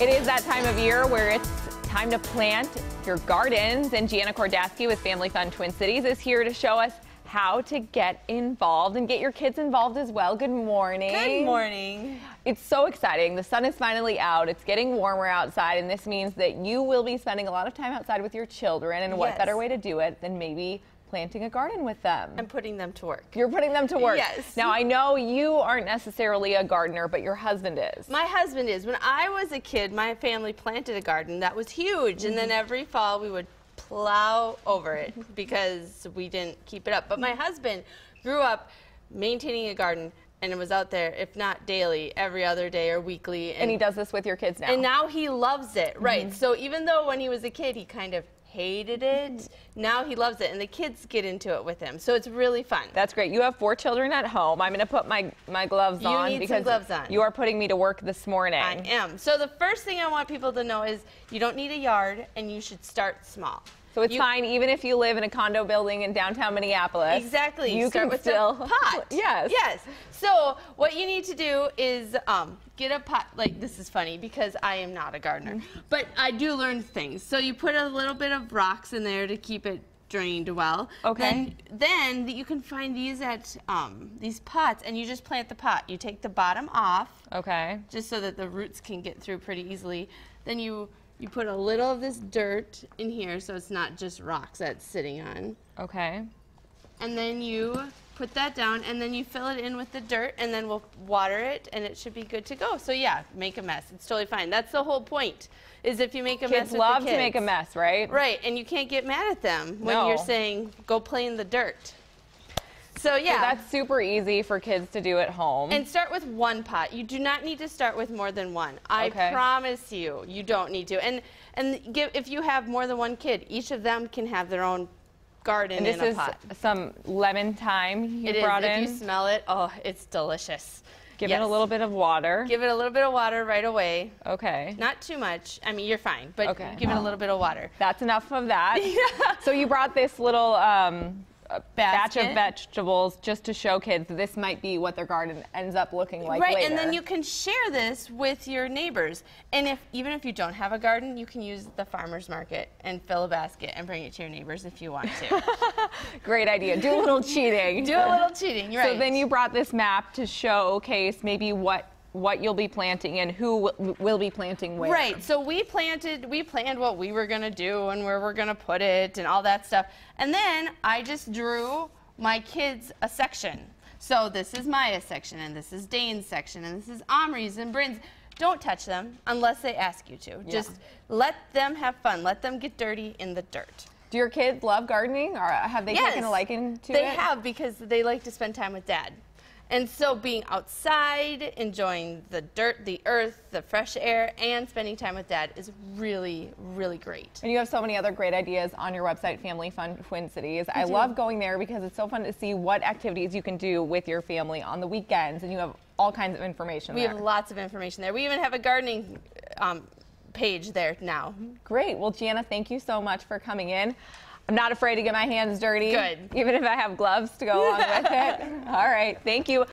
It is that time of year where it's time to plant your gardens, and Gianna Kordatzky with Family Fun Twin Cities is here to show us how to get involved and get your kids involved as well. Good morning. Good morning. It's so exciting. The sun is finally out. It's getting warmer outside, and this means that you will be spending a lot of time outside with your children, and what better way to do it than maybe planting a garden with them. And putting them to work. You're putting them to work. Yes. Now, I know you aren't necessarily a gardener, but your husband is. My husband is. When I was a kid, my family planted a garden that was huge, and then every fall we would plow over it because we didn't keep it up. But my husband grew up maintaining a garden, and it was out there, if not daily, every other day or weekly. And he does this with your kids now. And now he loves it, right? So even though when he was a kid, he kind of hated it, now he loves it, and the kids get into it with him, so it's really fun. That's great. You have 4 children at home. I'm going to put my gloves on. You need some gloves on. You are putting me to work this morning. I am. So the first thing I want people to know is you don't need a yard, and you should start small. So it's fine even if you live in a condo building in downtown Minneapolis. Exactly. You start can with still a pot. Yes. Yes. So what you need to do is get a pot. Like, this is funny because I am not a gardener, but I do learn things. So you put a little bit of rocks in there to keep it drained well. Okay. Then you can find these at these pots, and you just plant the pot. You take the bottom off. Okay. Just so that the roots can get through pretty easily. Then you put a little of this dirt in here so it's not just rocks that's sitting on. Okay. And then you put that down, and then you fill it in with the dirt, and then we'll water it, and it should be good to go. So yeah, make a mess. It's totally fine. That's the whole point, is if you make a mess with the kids. Kids love to make a mess, right? Right, and you can't get mad at them when you're saying, go play in the dirt. So yeah. So that's super easy for kids to do at home. And start with 1 pot. You do not need to start with more than 1. I promise you, you don't need to. And if you have more than 1 kid, each of them can have their own garden in a pot. This is some lemon thyme you brought in. If you smell it, oh, it's delicious. Give it a little bit of water. Give it a little bit of water right away. Okay. Not too much. I mean, you're fine, but give it a little bit of water. That's enough of that. Yeah. So you brought this little batch of vegetables just to show kids this might be what their garden ends up looking like later. And then you can share this with your neighbors. And even if you don't have a garden, you can use the farmer's market and fill a basket and bring it to your neighbors if you want to. Great idea. Do a little cheating. Do a little cheating, right. So then you brought this map to showcase maybe what you'll be planting and who will be planting where. Right. So we planned what we were going to do and where we're going to put it and all that stuff. And then I just drew my kids a section. So this is Maya's section, and this is Dane's section, and this is Omri's and Bryn's. Don't touch them unless they ask you to. Yeah. Just let them have fun. Let them get dirty in the dirt. Do your kids love gardening, or have they taken a liking to it? They have, because they like to spend time with Dad. And so being outside, enjoying the dirt, the earth, the fresh air, and spending time with Dad is really, really great. And you have so many other great ideas on your website, Family Fun Twin Cities. I love going there because it's so fun to see what activities you can do with your family on the weekends, and you have all kinds of information there. We have lots of information there. We even have a gardening page there now. Great. Well, Gianna, thank you so much for coming in. I'm not afraid to get my hands dirty. Good. Even if I have gloves to go along with it. All right. Thank you.